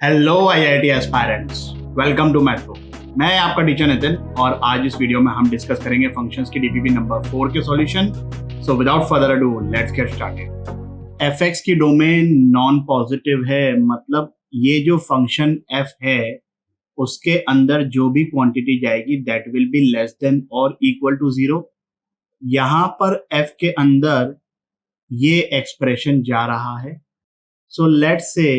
Hello IIT aspirants, welcome to मैथ्रो। मैं आपका टीचर नितिन और आज इस वीडियो में हम डिस्कस करेंगे फंक्शंस की डीपीपी नंबर 4 के solution. So without further ado let's get started. F की डोमेन नॉन पॉजिटिव है, मतलब ये जो फंक्शन एफ है उसके अंदर जो भी क्वांटिटी जाएगी that will be less than और इक्वल टू 0। यहां पर एफ के अंदर ये एक्सप्रेशन जा रहा है। सो लेट्स से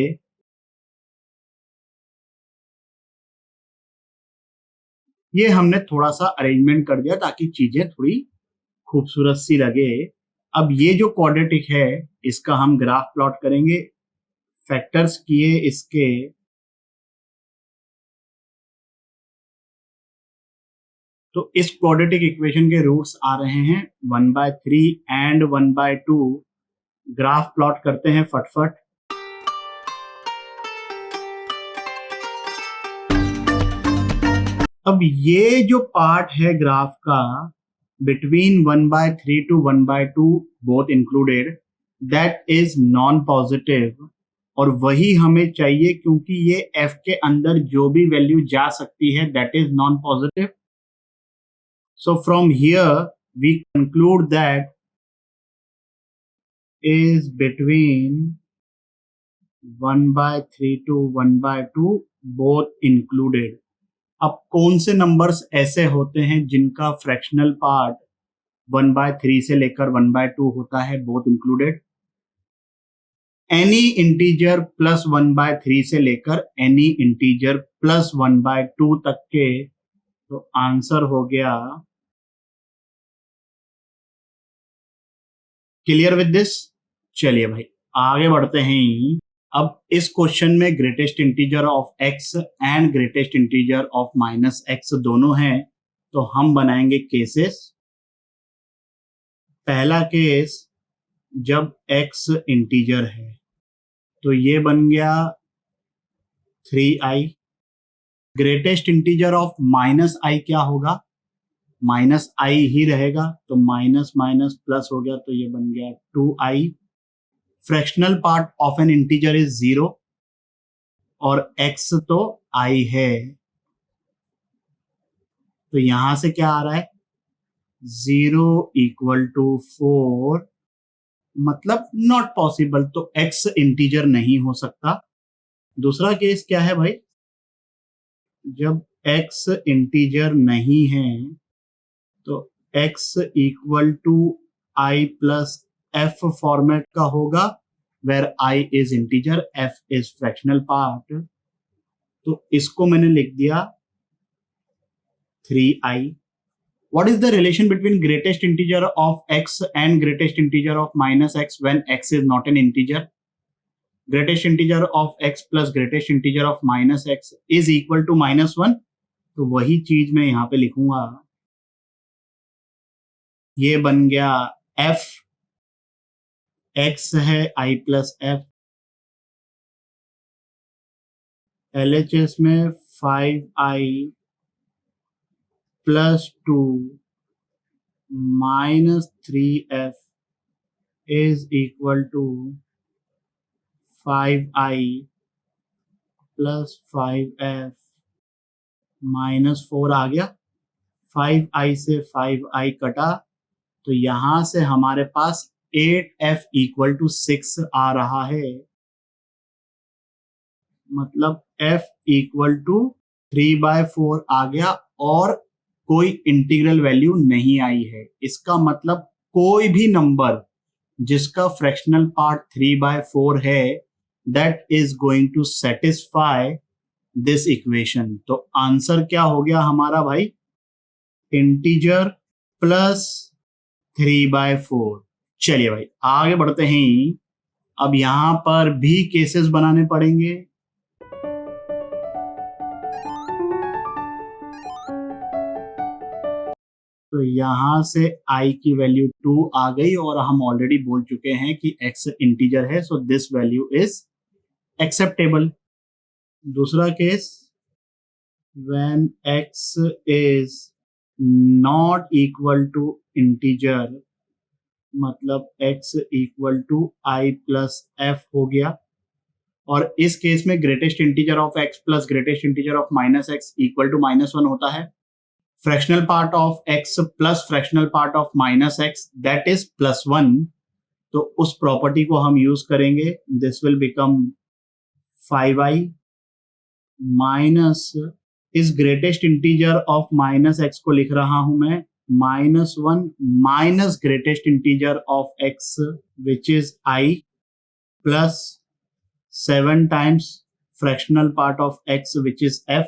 ये हमने थोड़ा सा अरेंजमेंट कर दिया ताकि चीजें थोड़ी खूबसूरत सी लगे। अब ये जो क्वाड्रेटिक है इसका हम ग्राफ प्लॉट करेंगे। फैक्टर्स किए इसके तो इस क्वाड्रेटिक इक्वेशन के रूट्स आ रहे हैं 1/3 एंड 1/2। ग्राफ प्लॉट करते हैं फटफट। अब ये जो पार्ट है ग्राफ का between 1/3 to 1/2 both included, that is non positive और वही हमें चाहिए क्योंकि ये f के अंदर जो भी वैल्यू जा सकती है that is non positive. So from here we conclude that is between 1/3 to 1/2 both included। अब कौन से नंबर्स ऐसे होते हैं जिनका फ्रैक्शनल पार्ट 1/3 से लेकर 1/2 होता है both included? Any integer plus 1/3 से लेकर एनी इंटीजर प्लस 1/2 तक के। तो आंसर हो गया। Clear with this? चलिए भाई आगे बढ़ते हैं। अब इस क्वेश्चन में greatest integer of x and greatest integer of -x दोनों हैं, तो हम बनाएंगे केसेस। पहला केस जब x इंटीजर है तो ये बन गया 3i। Greatest integer of -i क्या होगा? -i ही रहेगा, तो माइनस माइनस प्लस हो गया तो ये बन गया 2i। Fractional part of N integer is 0 और x तो i है, तो यहां से क्या आ रहा है 0 इक्वल टू 4, मतलब नॉट पॉसिबल, तो x इंटीजर नहीं हो सकता। दूसरा केस क्या है भाई? जब x इंटीजर नहीं है तो x equal to i plus f format का होगा, where i is integer, f is fractional part. तो इसको मैंने लिख दिया 3i। What is the relation between greatest integer of x and greatest integer of -x when x is not an integer? Greatest integer of x plus greatest integer of -x is equal to -1। तो वही चीज मैं यहां पे लिखूंगा। ये बन गया f, x है i प्लस f, LHS में 5i plus 2 minus 3f is equal to 5i plus 5f -4 आ गया। 5i से 5i कटा तो यहां से हमारे पास 8f इक्वल टू 6 आ रहा है, मतलब f इक्वल टू 3/4 आ गया और कोई इंटीग्रल वैल्यू नहीं आई है। इसका मतलब कोई भी नंबर जिसका फ्रैक्शनल पार्ट 3/4 है that is going to satisfy this equation. तो आंसर क्या हो गया हमारा भाई? Integer plus 3/4। चलिए भाई आगे बढ़ते हैं। अब यहां पर भी केसेस बनाने पड़ेंगे। तो यहां से i की वैल्यू 2 आ गई और हम ऑलरेडी बोल चुके हैं कि x इंटीजर है, so this value is acceptable. दूसरा case when x is not equal to integer, मतलब x equal to i plus f हो गया। और इस केस में greatest integer of x plus greatest integer of minus x equal to -1 होता है. Fractional part of x plus fractional part of minus x that is +1. तो उस property को हम यूज करेंगे. This will become 5i minus इस greatest integer of minus x को लिख रहा हूं मैं -1 minus greatest integer of x which is i plus 7 times fractional part of x which is f.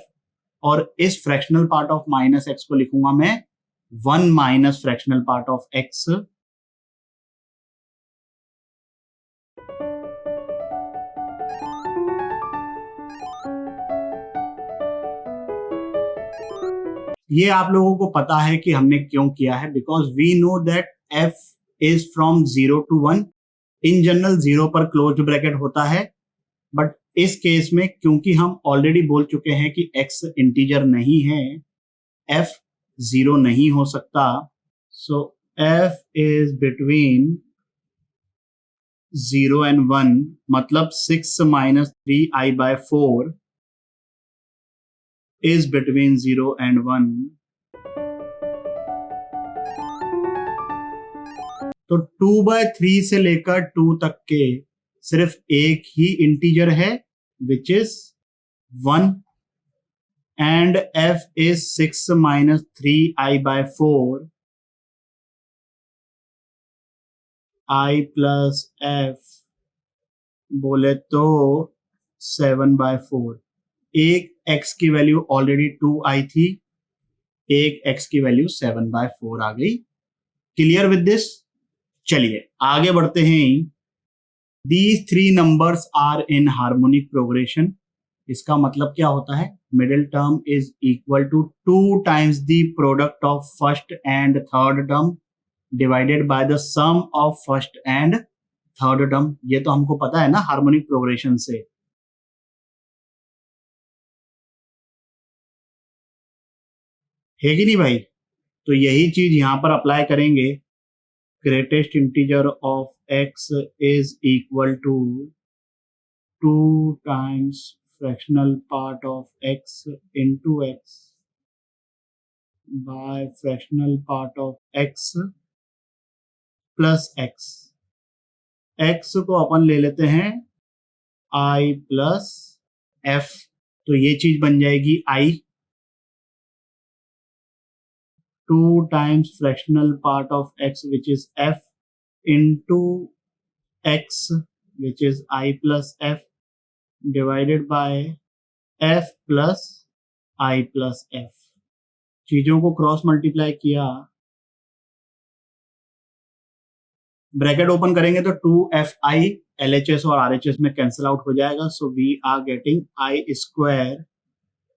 और इस fractional part of minus x को लिखूंगा मैं 1 minus fractional part of x. ये आप लोगों को पता है कि हमने क्यों किया है, because we know that f is from 0 to 1. In general 0 पर क्लोज्ड ब्रैकेट होता है, बट इस केस में क्योंकि हम ऑलरेडी बोल चुके हैं कि x इंटीजर नहीं है, f 0 नहीं हो सकता. सो f इज बिटवीन 0 and 1, मतलब 6 minus 3i/4 is between 0 and 1. तो 2/3 से लेकर 2 तक के सिर्फ एक ही इंटीजर है which is 1 and f is 6 minus 3i/4. i plus f बोले तो 7/4. एक x की वैल्यू ऑलरेडी 2i थी, एक x की वैल्यू 7/4 आ गई. Clear with this? चलिए आगे बढ़ते हैं. These 3 numbers are in harmonic progression. इसका मतलब क्या होता है? Middle term is equal to 2 times the product of first and third term divided by the sum of first and third term. ये तो हमको पता है ना हार्मोनिक प्रोग्रेशन से. है कि नहीं भाई? तो यही चीज यहां पर अप्लाई करेंगे. Greatest integer of x is equal to 2 times fractional part of x into x by fractional part of x plus x. x को अपन ले लेते हैं i plus f. तो ये चीज बन जाएगी i 2 times fractional part of x which is f into x which is i plus f divided by f plus i plus f. चीजों को क्रॉस मल्टीप्लाई किया, ब्रैकेट ओपन करेंगे तो 2fi LHS और RHS में कैंसिल आउट हो जाएगा. So we are getting i square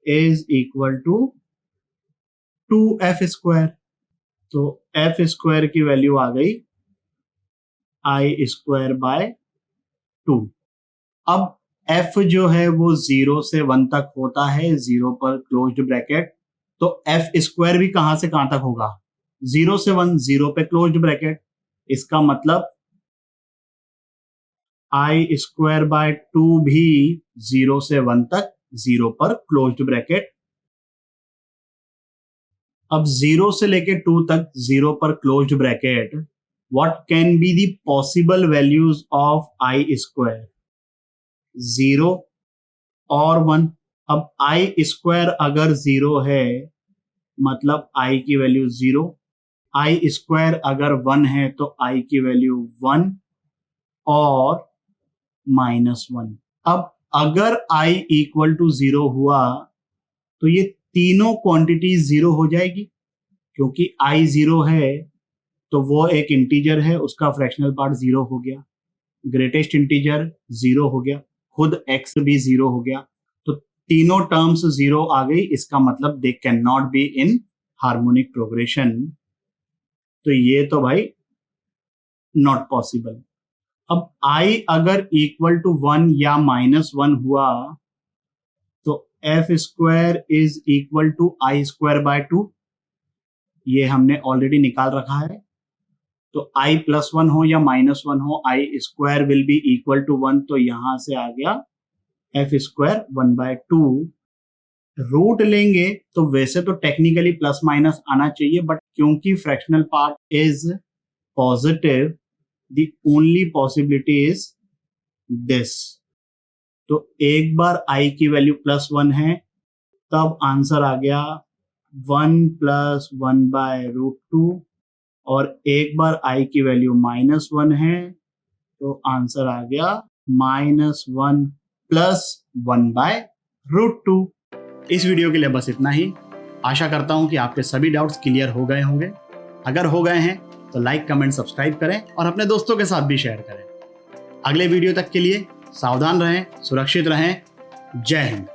is equal to 2f square. तो f स्क्वायर की वैल्यू आ गई i स्क्वायर बाय 2. अब f जो है वो 0 से 1 तक होता है, 0 पर क्लोज्ड ब्रैकेट. तो f स्क्वायर भी कहां से कहां तक होगा? 0 से 1, 0 पे क्लोज्ड ब्रैकेट. इसका मतलब i स्क्वायर बाय 2 भी 0 से 1 तक, 0 पर क्लोज्ड ब्रैकेट. अब 0 से लेके 2 तक 0 पर closed bracket. What can be the possible values of i square? 0 और 1. अब i स्क्वायर अगर 0 है मतलब i की वैल्यू 0, i स्क्वायर अगर 1 है तो i की वैल्यू 1 और -1. अब अगर i इक्वल टू 0 हुआ तो ये तीनों क्वांटिटी 0 हो जाएगी, क्योंकि i 0 है तो वो एक इंटीजर है, उसका फ्रैक्शनल पार्ट 0 हो गया, ग्रेटेस्ट इंटीजर 0 हो गया, खुद x भी 0 हो गया. तो तीनों टर्म्स 0 आ गई. इसका मतलब they can not be in harmonic progression. तो ये तो भाई नॉट पॉसिबल. अब i अगर इक्वल टू 1 या -1 हुआ तो f square is equal to i square by 2. ये हमने ऑलरेडी निकाल रखा है. तो i +1 हो या -1 हो, i square will be equal to 1. तो यहां से आ गया एफ स्क्वायर 1/2 रूट लेंगे तो वैसे तो टेक्निकली प्लस माइनस आना चाहिए, बट क्योंकि fractional part is positive, the only possibility is this. तो एक बार आई की वैल्यू +1 है, तब आंसर आ गया 1 + 1/√2, और एक बार आई की वैल्यू -1 है तो आंसर आ गया -1 + 1/√2। इस वीडियो के लिए बस इतना ही। आशा करता हूं कि आपके सभी डाउट्स क्लियर हो गए होंगे। अगर हो गए हैं तो लाइक, कमेंट, सब्सक्राइब करें और अपने दोस्तों के साथ भी शेयर करें। अगले वीडियो तक के लिए सावधान रहें, सुरक्षित रहें। जय हिंद।